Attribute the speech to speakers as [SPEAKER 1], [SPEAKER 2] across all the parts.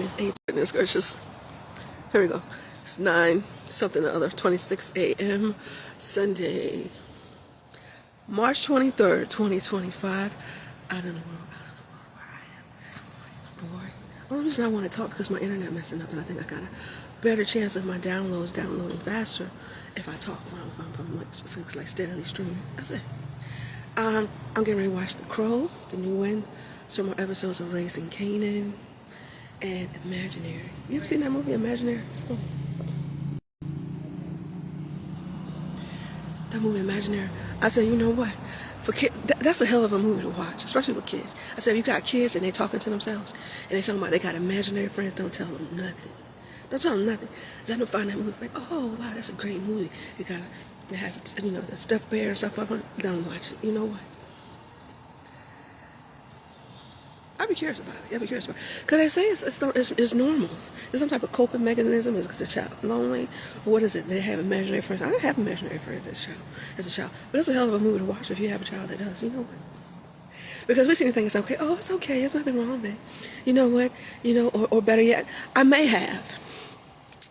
[SPEAKER 1] is 8. Goodness gracious. Here we go. It's 9 something or other, 26 a.m. Sunday, March 23rd, 2025. I don't know where I am. Boy. The only reason I want to talk because my internet messing up, and I think I got a better chance of my downloads downloading faster if I talk when I'm like steadily streaming. That's it. I'm getting ready to watch The Crow, the new one. Some more episodes of Raising Kanan and Imaginary. You ever seen that movie, Imaginary? Oh. That movie, Imaginary. I said, you know what? For kids, that's a hell of a movie to watch, especially with kids. I said, if you got kids and they talking to themselves and they talking about they got imaginary friends, don't tell them nothing. Don't tell them nothing. Let them find that movie like, oh wow, that's a great movie. It has the stuffed bear and stuff. Don't watch it. You know what? I'd be curious about it. Because they say it's normal. There's some type of coping mechanism. Is the child lonely? Or what is it? They have imaginary friends. I don't have imaginary friends as a child. But it's a hell of a movie to watch if you have a child that does. You know what? Because we see the thing, it's okay. Oh, it's okay. There's nothing wrong with it. You know what? Or better yet, I may have.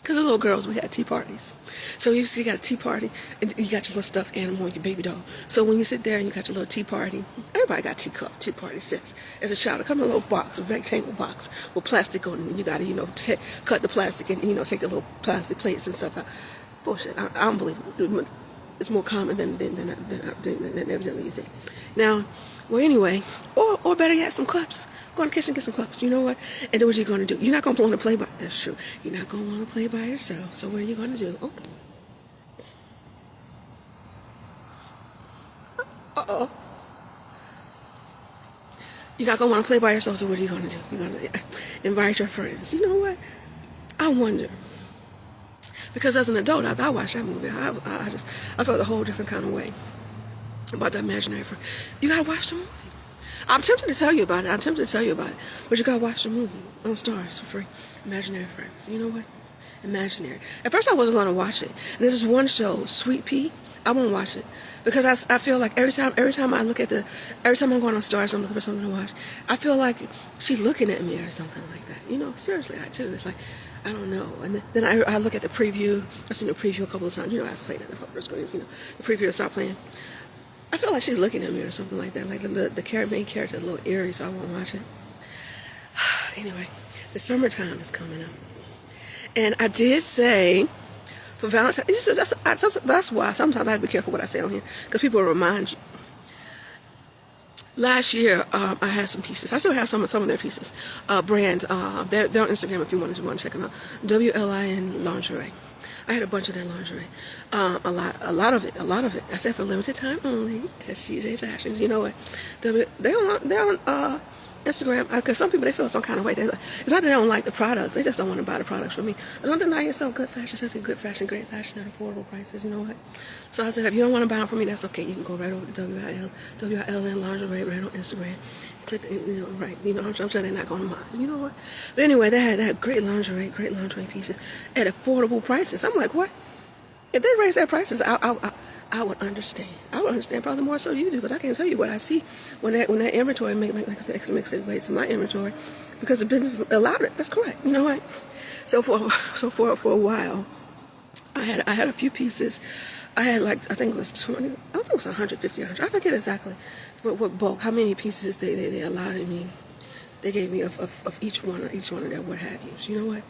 [SPEAKER 1] Because as little girls, we had tea parties. So you got a tea party, and you got your little stuffed animal and your baby doll. So when you sit there and you got your little tea party, everybody got tea party sets. As a child, it comes in a little box, a rectangle box with plastic on it. And you got to, cut the plastic and, take the little plastic plates and stuff out. Bullshit. I don't believe it. It's more common than evidently you think. Now, well, anyway, or better yet, some cups. Go in the kitchen and get some cups. You know what? And then what you're going to do? You're not going to want to play by. That's true. You're not going to want to play by yourself. So what are you going to do? Okay. Uh-oh. You're not going to want to play by yourself. So what are you going to do? You're going to invite your friends. You know what? I wonder. Because as an adult, after I watched that movie, I felt a whole different kind of way about that imaginary friend. You gotta watch the movie. I'm tempted to tell you about it. But you gotta watch the movie on Stars for free. Imaginary Friends. You know what? Imaginary. At first I wasn't gonna watch it. And there's this one show, Sweet Pea. I won't watch it. Because I feel like every time every time I'm going on Stars, I'm looking for something to watch, I feel like she's looking at me or something like that. Seriously, I do. It's like, I don't know. And then I look at the preview. I've seen the preview a couple of times. I was playing at the popular screens. The preview will start playing. I feel like she's looking at me or something like that. Like the main character is a little eerie, so I won't watch it. Anyway, the summertime is coming up. And I did say, for Valentine's, that's why sometimes I have to be careful what I say on here, because people will remind you. Last year, I had some pieces. I still have some of their pieces. Brand, they're on Instagram if you want to check them out. WLIN Lingerie. I had a bunch of their lingerie. A lot of it. I said for limited time only. ShanteyJ Fashions. You know what? They're on Instagram, because some people, they feel some kind of way. It's not that they don't like the products. They just don't want to buy the products from me. And don't deny yourself good fashion. I say good fashion, great fashion at affordable prices. You know what? So I said, if you don't want to buy them from me, that's okay. You can go right over to WLN Lingerie right on Instagram. Click, right. I'm sure they're not going to mind. You know what? But anyway, they had great lingerie pieces at affordable prices. I'm like, what? If they raise their prices, I would understand. I would understand probably more so than you do, because I can't tell you what I see when that inventory makes it way to my inventory, because the business allowed it. That's correct. You know what? So for a while, I had a few pieces. I had I think it was 20. I think it was 150. I forget exactly what bulk, how many pieces they allowed me. They gave me of each one of their what have yous. You know what?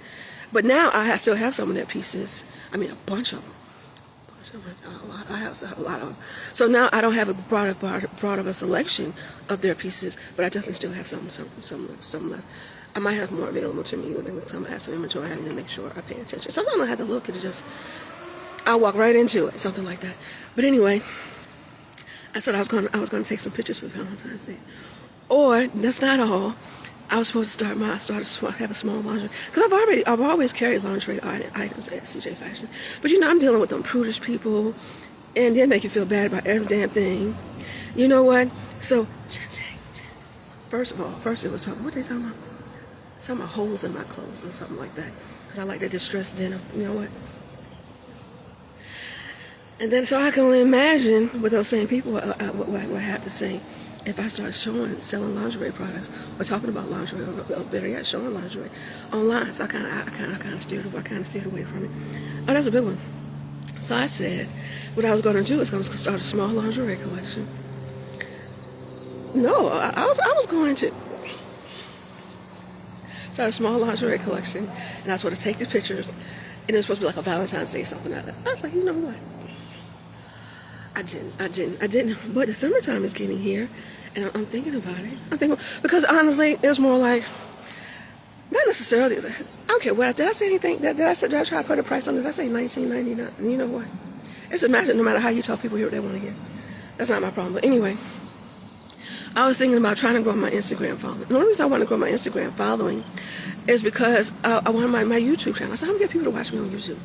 [SPEAKER 1] But now I still have some of their pieces. I mean, a bunch of them. I also have a lot of them. So now I don't have a broad of a selection of their pieces, but I definitely still have some left. I might have more available to me when I have some inventory. I have to make sure I pay attention. Sometimes I have to look and I'll walk right into it, something like that. But anyway, I said I was going to take some pictures for Valentine's Day. Or that's not all. I was supposed to have a small lingerie, because I've always carried lingerie items at ShanteyJ Fashions. But I'm dealing with them prudish people, and they make you feel bad about every damn thing. You know what? So, first it was something. What they talking about? Some holes in my clothes or something like that. Because I like the distressed denim. You know what? And then so I can only imagine what those same people what have to say if I start selling lingerie products or talking about lingerie, or better yet, showing lingerie online. So I kind of steered away from it. Oh, that's a big one. So I said, what I was going to do is I was going to start a small lingerie collection. No, I was going to start a small lingerie collection, and I was going to take the pictures, and it was supposed to be like a Valentine's Day or something like that. I was like, you know what? I didn't. But the summertime is getting here, and I'm thinking about it. Because honestly, it's more like, not necessarily. I don't care what. Did I say anything? Did I try to put a price on it? Did I say $19.99? And you know what? It's a matter. No matter how you tell people hear what they want to hear. That's not my problem. But anyway, I was thinking about trying to grow my Instagram following. The only reason I want to grow my Instagram following is because I want my YouTube channel. So I'm gonna get people to watch me on YouTube.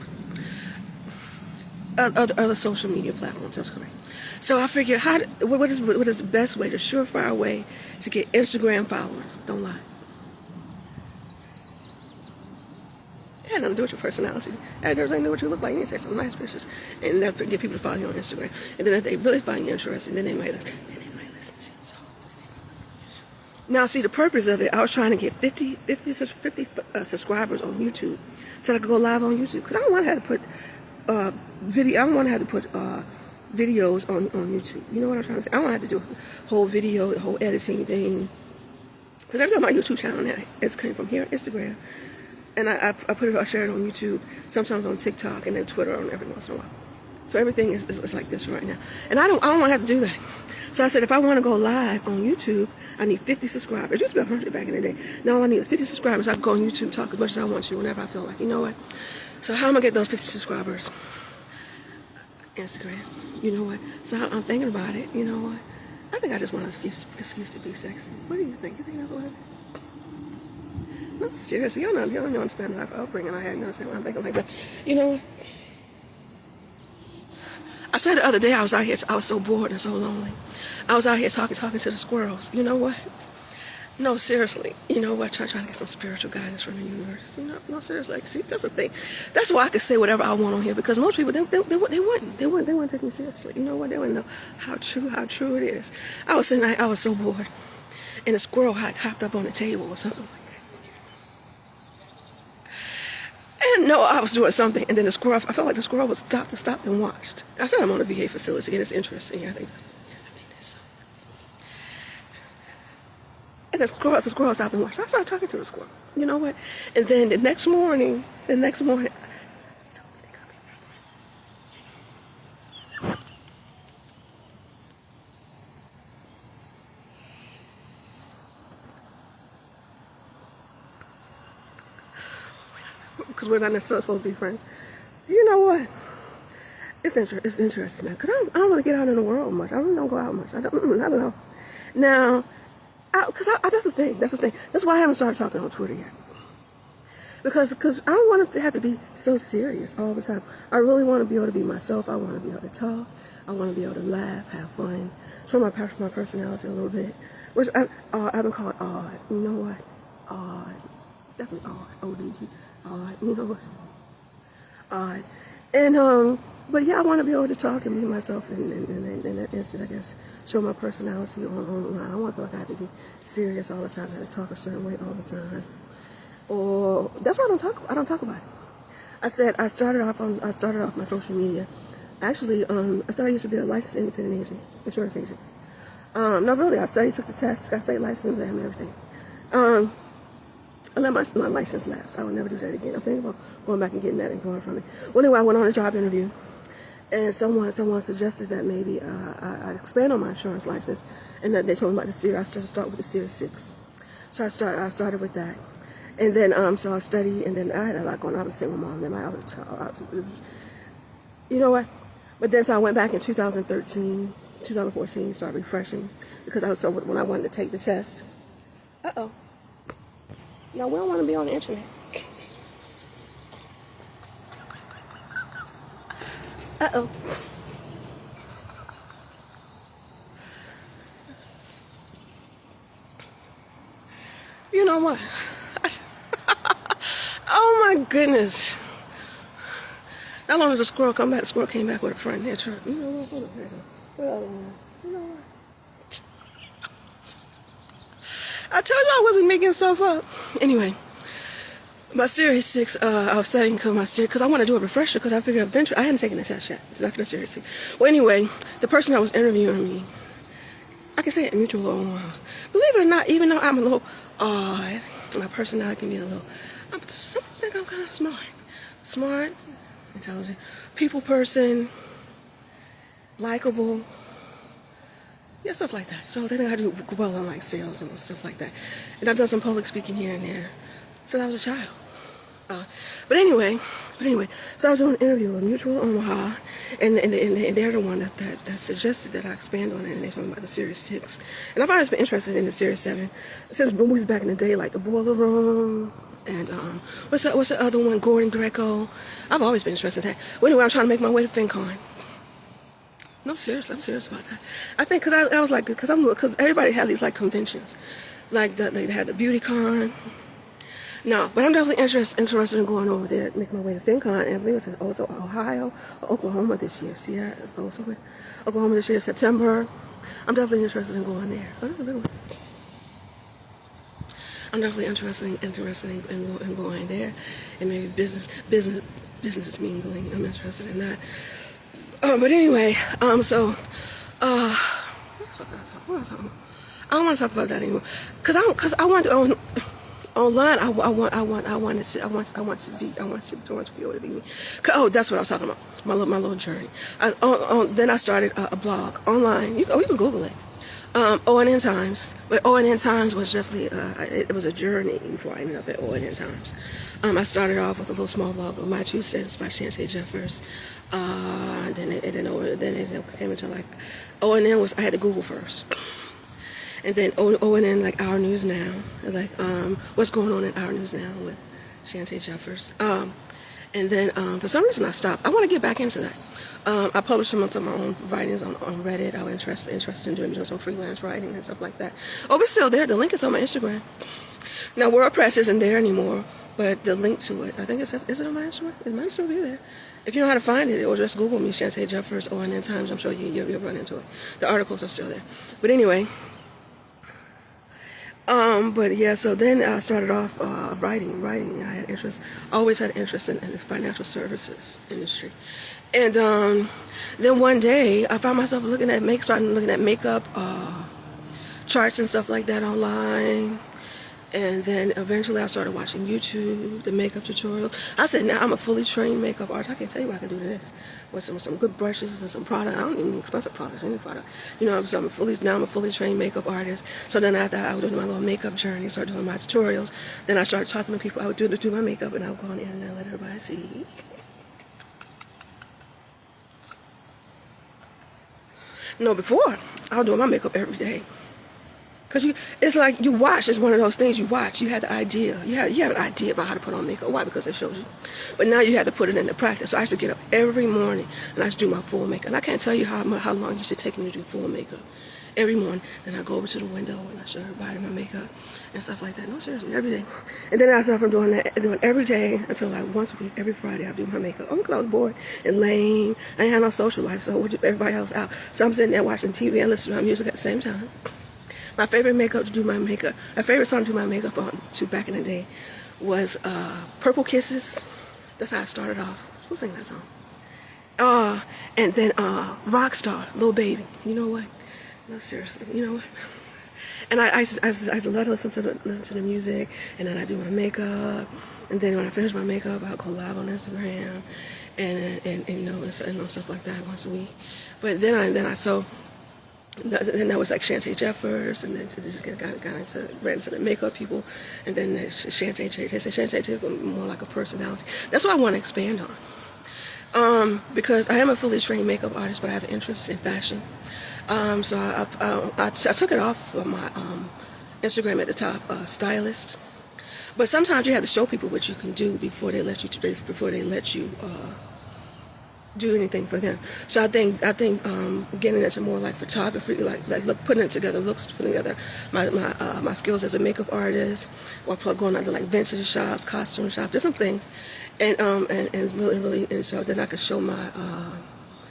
[SPEAKER 1] Other social media platforms, that's correct. So I figured, what is the best way, the surefire way to get Instagram followers? Don't lie. It had nothing to do with your personality. It had everything to do with what you look like. You need to take some nice pictures, and that's get people to follow you on Instagram. And then if they really find you interesting, then they might listen. To you. So. Now, see, the purpose of it, I was trying to get 50 subscribers on YouTube, so I could go live on YouTube. Because I don't want to have to put I don't want to have to put videos on YouTube. You know what I'm trying to say? I don't have to do a whole video, the whole editing thing. Because everything on my YouTube channel now is coming from here, Instagram, and I share it on YouTube, sometimes on TikTok, and then Twitter on every once in a while. So everything is like this right now, and I don't want to have to do that. So I said, if I want to go live on YouTube, I need 50 subscribers. It used to be 100 back in the day. Now all I need is 50 subscribers. I can go on YouTube, talk as much as I want to, whenever I feel like. You know what? So how am I going to get those 50 subscribers? Instagram. You know what? So I'm thinking about it. You know what? I think I just want an excuse to be sexy. What do you think? You think that's what it is? No, seriously. You don't understand the upbringing I had. You understand what I'm thinking like that? You know what? I said the other day I was out here. I was so bored and so lonely. I was out here talking to the squirrels. You know what? No, seriously. You know what? Trying to get some spiritual guidance from the universe. You know, no, seriously. Like, see, that's the thing. That's why I could say whatever I want on here, because most people they wouldn't take me seriously. You know what? They wouldn't know how true it is. I was sitting there, I was so bored, and a squirrel hopped up on the table or something like that. And no, I was doing something, and then I felt like the squirrel was stopped and watched. I said I'm on a VA facility, and it's interesting. I think so. And the squirrel stopped and watched. I started talking to the squirrel. You know what? And then the next morning, he told me to come because we're not necessarily supposed to be friends. You know what? It's interesting now, because I don't really get out in the world much. I really don't go out much. I don't know. Now, because that's the thing. That's why I haven't started talking on Twitter yet. Because I don't want to have to be so serious all the time. I really want to be able to be myself. I want to be able to talk. I want to be able to laugh, have fun, show my personality a little bit. Which I've been called odd. You know what? Odd. Definitely odd. O-D-G. Odd. You know what? Odd. And but yeah, I want to be able to talk and be myself and I guess show my personality online. I don't want to feel like I have to be serious all the time. I have to talk a certain way all the time. Or that's why I don't talk about it. I said I started off my social media. Actually, I said I used to be a licensed independent agent, insurance agent. No, really, took the test, got state license and everything. I let my license lapse. I would never do that again. I'm thinking about going back and getting that and going from it. Well, anyway, I went on a job interview, and someone suggested that maybe I expand on my insurance license, and that they told me about the series. I started start with the Series 6. So I started with that, and then so I studied, and then I had a lot going on. I was a single mom. Then you know what? But then so I went back in 2013, 2014, started refreshing because when I wanted to take the test. No, we don't want to be on the internet. You know what? Oh my goodness. Not long as the squirrel come back, the squirrel came back with a friend. You know what? Hold up. You know what? I told you I wasn't making stuff up. Anyway, my Series 6, I was studying for my Series, because I want to do a refresher, because I figured eventually, I hadn't taken the test yet, not for the Series 6. Well, anyway, the person that was interviewing me, I can say it mutual or believe it or not, even though I'm a little odd, my personality can be a little, I think I'm kind of smart, intelligent, people person, likable, yeah, stuff like that. So they think I do well on like sales and stuff like that. And I've done some public speaking here and there since I was a child. But anyway, so I was doing an interview with Mutual Omaha, and they're the one that suggested that I expand on it, and they talking about the Series 6. And I've always been interested in the Series 7 since movies back in the day, like The Boiler Room, and what's the other one, Gordon Greco. I've always been interested in that. Well, anyway, I'm trying to make my way to FinCon. No, seriously, I'm serious about that. I think because I was like, because everybody had these like conventions, like they had the Beauty Con. No, but I'm definitely interested in going over there, make my way to FinCon, and I believe it's in Ohio or Oklahoma this year. See that? It's somewhere. Oklahoma this year, September. I'm definitely interested in going there. I'm definitely interested in going there, and maybe business mingling. I'm interested in that. But anyway, so, what was I talking about? I don't want to talk about that anymore, cause I want to online. I want to be able to be me. Oh, that's what I was talking about. My little journey. Then I started a blog online. You can Google it. ONN Times. But ONN Times was definitely it was a journey before I ended up at ONN Times. I started off with a little small blog of My 2 Cents by ShanteyJ first. Then it came into like ONN was, I had to Google first. And then ONN, like Our News Now, like what's going on in Our News Now with ShanteyJ first. And then for some reason I stopped. I want to get back into that. I published some of my own writings on Reddit. I was interested in doing some freelance writing and stuff like that. Oh, but still there. The link is on my Instagram. Now WordPress isn't there anymore, but the link to it, I think is it on my Instagram? It might still be there. If you know how to find it, or just Google me, ShanteyJ first, ONN Times. I'm sure you'll run into it. The articles are still there. But anyway. But yeah, so then I started off writing. I had always had interest in the financial services industry. And then one day I found myself starting looking at makeup charts and stuff like that online. And then eventually I started watching YouTube, the makeup tutorials. I said, now I'm a fully trained makeup artist. I can't tell you what I can do to this. With some good brushes and some product. I don't even need expensive products, any product. You know, so I'm a fully trained makeup artist. So then after I was doing my little makeup journey, started doing my tutorials. Then I started talking to people. I would do my makeup, and I would go on the internet and let everybody see. No, before, I was doing my makeup every day. Because it's like you watch. It's one of those things you watch. You had the idea. You have an idea about how to put on makeup. Why? Because they showed you. But now you have to put it into practice. So I used to get up every morning and I used to do my full makeup. And I can't tell you how long it used to take me to do full makeup. Every morning. Then I go over to the window and I show everybody my makeup and stuff like that. No, seriously, every day. And then I started from doing every day until like once a week, every Friday I do my makeup. Oh, because I was bored and lame. I ain't had no social life, so everybody else out. So I'm sitting there watching TV and listening to my music at the same time. My favorite song to do my makeup on back in the day was Purple Kisses. That's how I started off. Who sang that song? And then Rockstar, Lil Baby. You know what? No, seriously. You know what? And I used to love to listen to the music, and then I do my makeup, and then when I finish my makeup, I'll go live on Instagram, and you know stuff like that once a week. But then that was like ShanteyJ first, and then just got ran into the makeup people, and then ShanteyJ. They say ShanteyJ is more like a personality. That's what I want to expand on, because I am a fully trained makeup artist, but I have an interest in fashion. So I took it off of my Instagram at the top, stylist. But sometimes you have to show people what you can do before they let you do anything for them. So I think getting into more like photography, like putting it together, putting together my skills as a makeup artist, or going out to like vintage shops, costume shops, different things, and so then I could show my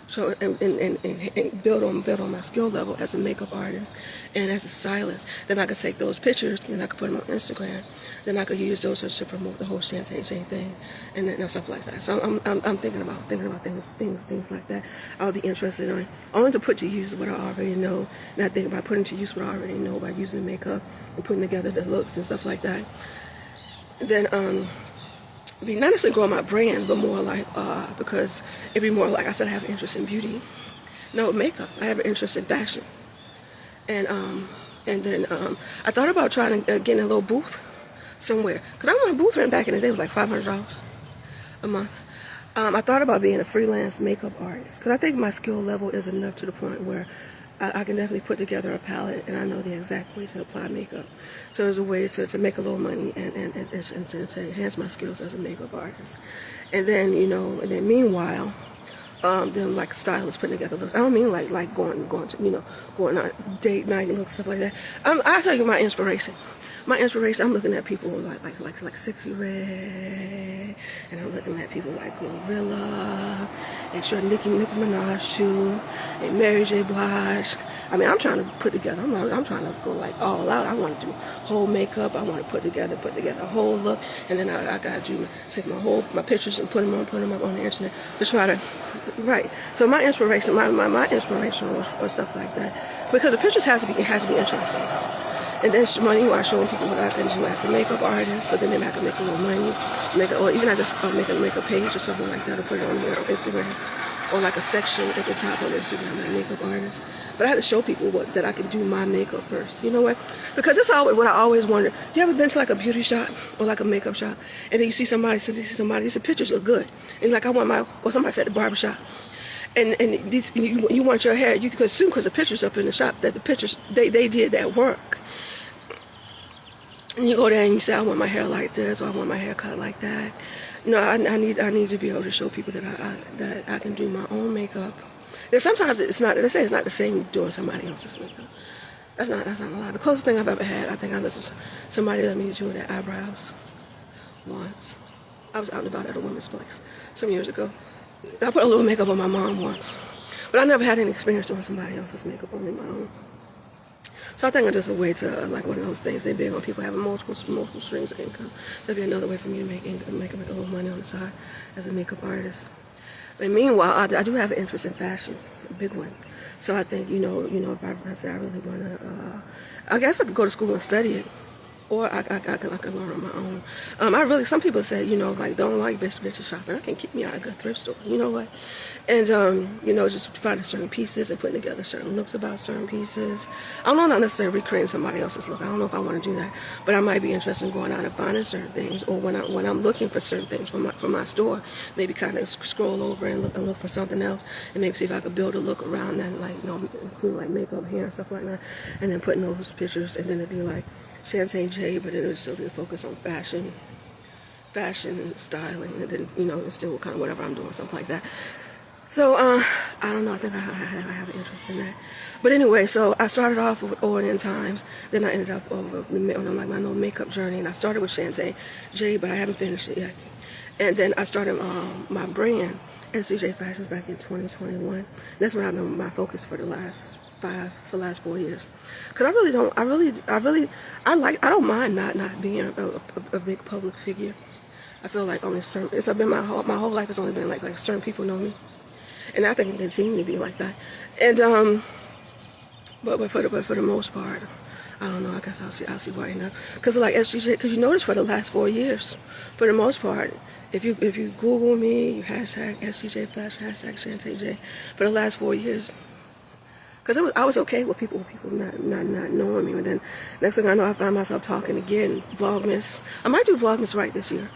[SPEAKER 1] So and build on my skill level as a makeup artist and as a stylist. Then I could take those pictures and I could put them on Instagram. Then I could use those to promote the whole ShanteyJ thing and stuff like that. So I'm thinking about things like that. I would be interested in only to put to use what I already know, and I think about putting to use what I already know by using makeup and putting together the looks and stuff like that. Then be not necessarily growing my brand, but more like because it'd be more like I said, I have an interest in beauty. No, makeup. I have an interest in fashion, and then I thought about trying to get in a little booth somewhere, because I want a booth rent back in the day was like $500 a month. I thought about being a freelance makeup artist, because I think my skill level is enough to the point where I can definitely put together a palette, and I know the exact way to apply makeup. So there's a way to make a little money and to enhance my skills as a makeup artist. And then, meanwhile, then like stylists putting together looks. I don't mean like going to, going on date night looks, stuff like that. I'll tell you my inspiration. My inspiration, I'm looking at people like Sexy Red, and I'm looking at people like Glorilla, and sure Nicki Minaj too, and Mary J. Blige. I mean, I'm trying to put together. I'm trying to go like all out. I want to do whole makeup. I want to put together a whole look, and then I got to take my pictures and put them up on the internet to try to right. So my inspiration, my inspiration was stuff like that, because the pictures has to be interesting. And then I showing people what I can do as a makeup artist, so then maybe I can make a little money, or even I just make a page or something like that, or put it on here on Instagram, or like a section at the top of Instagram, like makeup artist. But I had to show people that I can do my makeup first. You know what? Because it's always what I always wonder. You ever been to like a beauty shop or like a makeup shop, and then you see somebody, these pictures look good, and like or somebody said the barbershop. And you want your hair, you could assume because the pictures up in the shop that the pictures they did that work. And you go there and you say, I want my hair like this, or I want my hair cut like that. No, I need to be able to show people that I can do my own makeup. Then sometimes it's not. They say it's not the same doing somebody else's makeup. That's not a lie. The closest thing I've ever had, I think I listened to somebody let me do their eyebrows once. I was out and about at a woman's place some years ago. I put a little makeup on my mom once, but I never had any experience doing somebody else's makeup, only my own. So I think it's just a way to, like one of those things, they big on people having multiple streams of income. That'd be another way for me to make income, make a little money on the side as a makeup artist. But meanwhile, I do have an interest in fashion, a big one. So I think, if I say I really want to, I guess I could go to school and study it. Or I can learn on my own. Some people say, like, don't like bitch shopping. That can keep me out of a good thrift store. You know what? And, just finding certain pieces and putting together certain looks about certain pieces. I don't know, not necessarily recreating somebody else's look. I don't know if I want to do that. But I might be interested in going out and finding certain things. Or when I'm looking for certain things from my store, maybe kind of scroll over and look for something else. And maybe see if I could build a look around that, like, include like makeup, hair, and stuff like that. And then putting those pictures, and then it'd be like ShanteyJ, but it would still be a focus on fashion and styling, and then it's still kind of whatever I'm doing, something like that. So I don't know. I think I have an interest in that. But anyway, so I started off with O&N Times, then I ended up on like my little makeup journey, and I started with ShanteyJ, but I haven't finished it yet. And then I started my brand, ShanteyJ Fashions, back in 2021. That's when I've been my focus for the last 4 years. Cause I don't mind not being a big public figure. I feel like only it's been my whole life has only been like certain people know me, and I think it continue to be like that. And but for the most part, I don't know. I guess I'll see why enough. Cause like ShanteyJ, cause you notice for the last 4 years, for the most part, if you Google me, you hashtag ShanteyJ Fashion, hashtag ShanteyJ, for the last 4 years. Because I was okay with people not knowing me. And then next thing I know, I find myself talking again, Vlogmas. I might do Vlogmas right this year.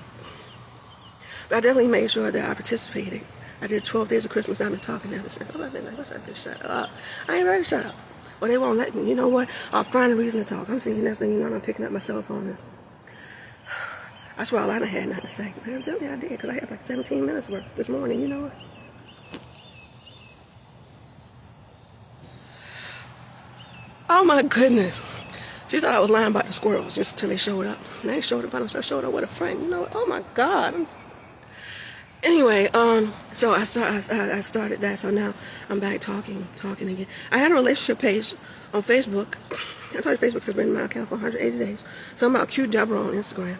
[SPEAKER 1] But I definitely made sure that I participated. I did 12 days of Christmas. I've been talking ever since. I've been like, I should shut up. I ain't ready to shut up. Well, they won't let me. You know what? I'll find a reason to talk. I'm seeing next thing you know, I'm picking up my cell phone. I swear I had nothing to say. Man, I did, because I had like 17 minutes worth this morning. You know what? Oh my goodness. She thought I was lying about the squirrels just until they showed up. And they showed up by themselves, showed up with a friend. Oh my God. Anyway, so I started that. So now I'm back talking again. I had a relationship page on Facebook. I started Facebook since I've been in my account for 180 days. So I'm about cute Deborah on Instagram.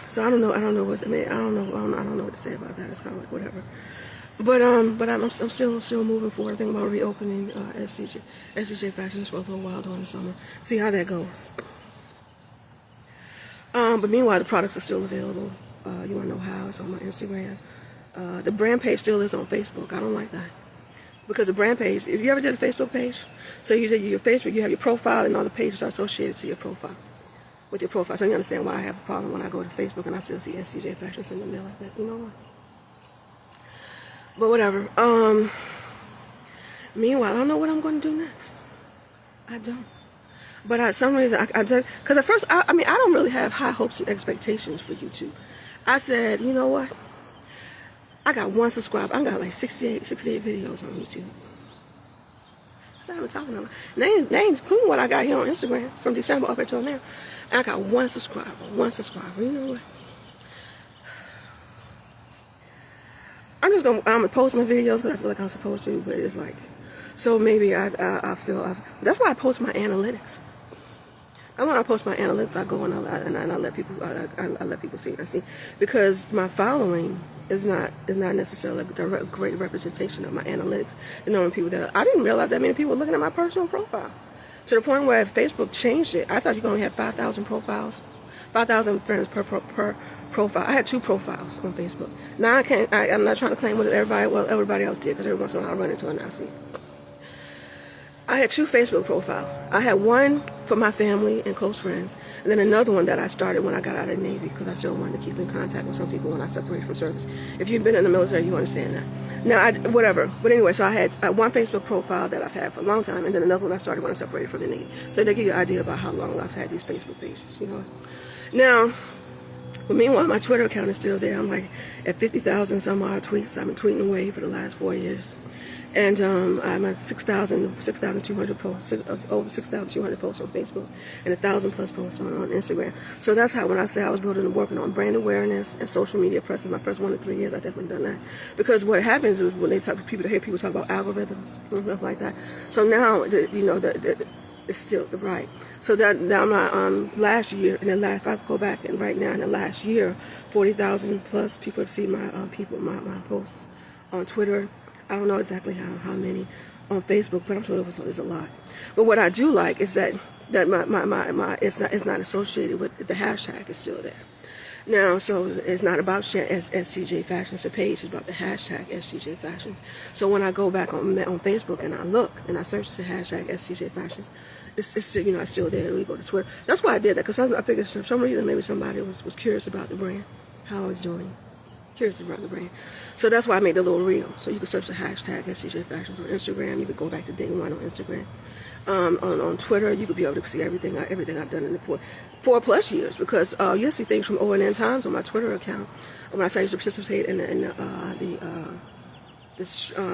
[SPEAKER 1] So I don't know what's, I mean, I don't know what to say about that. It's kind of like whatever. But I'm still moving forward. I think about reopening ShanteyJ Fashions for a little while during the summer. See how that goes. But meanwhile, the products are still available. You want to know how? It's on my Instagram. The brand page still is on Facebook. I don't like that. Because the brand page, if you ever did a Facebook page, so you did your Facebook, you have your profile and all the pages are associated to your profile. With your profile. So you understand why I have a problem when I go to Facebook and I still see ShanteyJ Fashions in the middle like that. You know what? But whatever. Meanwhile, I don't know what I'm going to do next. I don't. But for some reason, I did, because at first, I mean, I don't really have high hopes and expectations for YouTube. I said, you know what? I got 1 subscriber. I got like 68 videos on YouTube. So I've been talking a lot. Names, including what I got here on Instagram from December up until now. And I got 1 subscriber. 1 subscriber. You know what? I'm gonna post my videos because I feel like I'm supposed to, but it's like, so maybe I feel, that's why I post my analytics. And when I post my analytics, I go and I let people, I let people see what I see, because my following is not necessarily a great representation of my analytics. The number of people that I didn't realize that many people were looking at my personal profile, to the point where Facebook changed it. I thought you could only have 5,000 profiles, 5,000 friends per profile. I had 2 profiles on Facebook. Now I can't. I'm not trying to claim what everybody else did, because every once in a while I run into it and I see it. I had 2 Facebook profiles. I had one for my family and close friends, and then another one that I started when I got out of the Navy, because I still wanted to keep in contact with some people when I separated from service. If you've been in the military, you understand that. Now, whatever. But anyway, so I had one Facebook profile that I've had for a long time, and then another one I started when I separated from the Navy. So they give you an idea about how long I've had these Facebook pages, you know. Now, but meanwhile, my Twitter account is still there. I'm like at 50,000 some odd tweets. I've been tweeting away for the last 4 years. And I'm at 6,200 posts, over 6,200 posts on Facebook, and 1,000 plus posts on Instagram. So that's how, when I say I was working on brand awareness and social media presence, my first 1 to 3 years, I definitely done that. Because what happens is when they hear people talk about algorithms and stuff like that. So now, it's still right. So that now last year, and then if I go back and right now in the last year, 40,000 plus people have seen my my posts on Twitter. I don't know exactly how many on Facebook, but I'm sure it's a lot. But what I do like is that my it's not associated with the hashtag. Is still there. Now, so it's not about ShanteyJ Fashions, the page. It's about the hashtag ShanteyJ Fashions. So when I go back on Facebook and I look and I search the hashtag ShanteyJ Fashions, it's still, it's still there. We go to Twitter. That's why I did that, because I figured for some reason maybe somebody was curious about the brand, how I was doing. Curious about the brand. So that's why I made the little reel. So you can search the hashtag ShanteyJ Fashions on Instagram. You could go back to day 1 on Instagram. On Twitter, you could be able to see everything I've done in the 4 plus years, because you'll see things from O&N Times on my Twitter account. When I used to participate in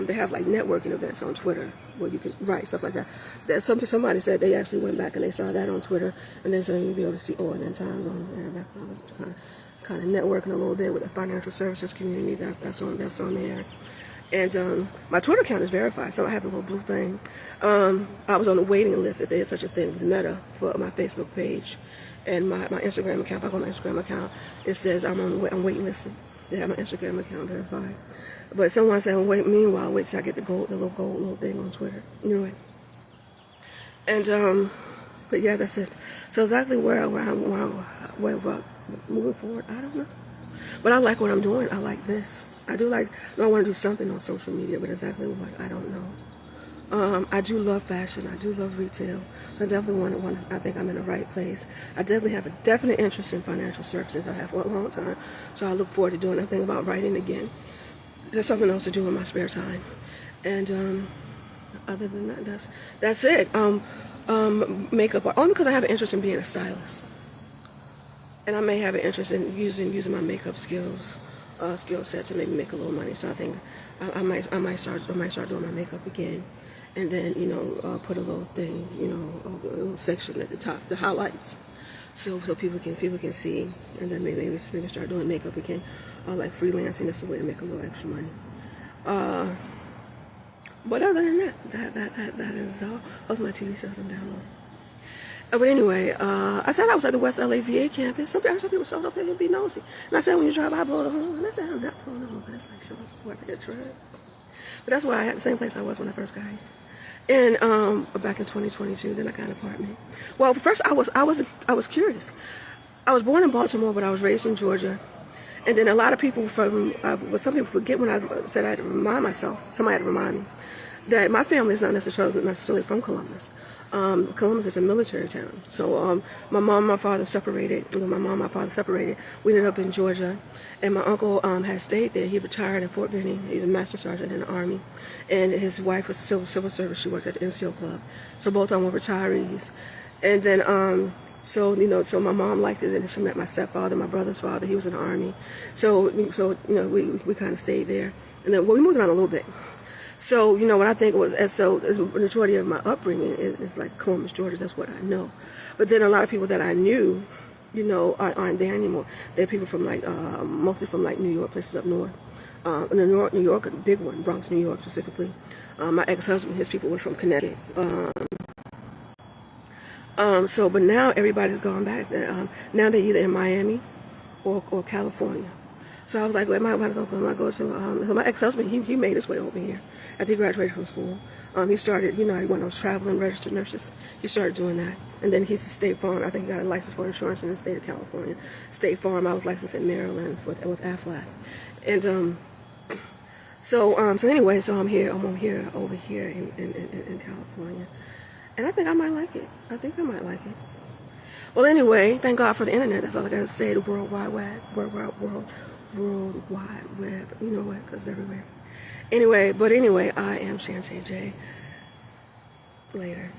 [SPEAKER 1] they have like networking events on Twitter where you can write stuff like that. Somebody said they actually went back and they saw that on Twitter, and then so you'll be able to see O&N Times on there. I was kind of networking a little bit with the financial services community. That's on there. And my Twitter account is verified, so I have a little blue thing. I was on the waiting list, if there's such a thing, with Meta for my Facebook page. And my Instagram account, if I go on my Instagram account, it says I'm waiting listed. They have my Instagram account verified. But someone said, meanwhile, wait till I get the little gold thing on Twitter. Anyway. And, but yeah, that's it. So exactly where I'm moving forward, I don't know. But I like what I'm doing. I like this. I want to do something on social media, but exactly what, I don't know. I do love fashion. I do love retail. So I definitely I think I'm in the right place. I definitely have a definite interest in financial services. I have for a long time. So I look forward to doing it. I think about writing again. There's something else to do in my spare time. And other than that, that's it. Makeup art. Only because I have an interest in being a stylist. And I may have an interest in using my makeup skill set to maybe make a little money. So I think I might start doing my makeup again, and then put a little thing, a little section at the top, the highlights. so people can see, and then maybe start doing makeup again, like freelancing. That's a way to make a little extra money. But other than that is all of my TV shows and download. But anyway, I said I was at the West LA VA campus. Some people showed up here and be nosy. And I said, when you drive by, blow the horn. And I said, I'm not blowing the horn. That's like showing support for the truck. But that's why I had the same place I was when I first got here. And back in 2022, then I got an apartment. Well, first I was curious. I was born in Baltimore, but I was raised in Georgia. And then a lot of people some people forget when I said I had to remind myself, somebody had to remind me, that my family is not necessarily from Columbus. Columbus is a military town. So my mom and my father separated. When my mom and my father separated, we ended up in Georgia. And my uncle had stayed there. He retired at Fort Benning. He's a master sergeant in the Army. And his wife was civil service. She worked at the NCO Club. So both of them were retirees. And then so my mom liked it, and she met my stepfather, my brother's father. He was in the Army. So we kind of stayed there. And then we moved around a little bit. So, when I think it was, the majority of my upbringing is like Columbus, Georgia. That's what I know. But then a lot of people that I knew, aren't there anymore. They're people from mostly from New York, places up north. New York, a big one, Bronx, New York specifically. My ex-husband, his people were from Connecticut. But now everybody's gone back. Now they're either in Miami or California. So I was like, am I go to my ex-husband? He made his way over here after he graduated from school. He started, he one of those traveling registered nurses. He started doing that, and then he's a State Farm. I think he got a license for insurance in the state of California. State Farm. I was licensed in Maryland with Aflac, and so anyway, so I'm over here in California, and I think I might like it. Well, anyway, thank God for the internet. That's all I got to say. The World Wide Web. You know what? Because everywhere. Anyway, I am ShanteyJ. Later.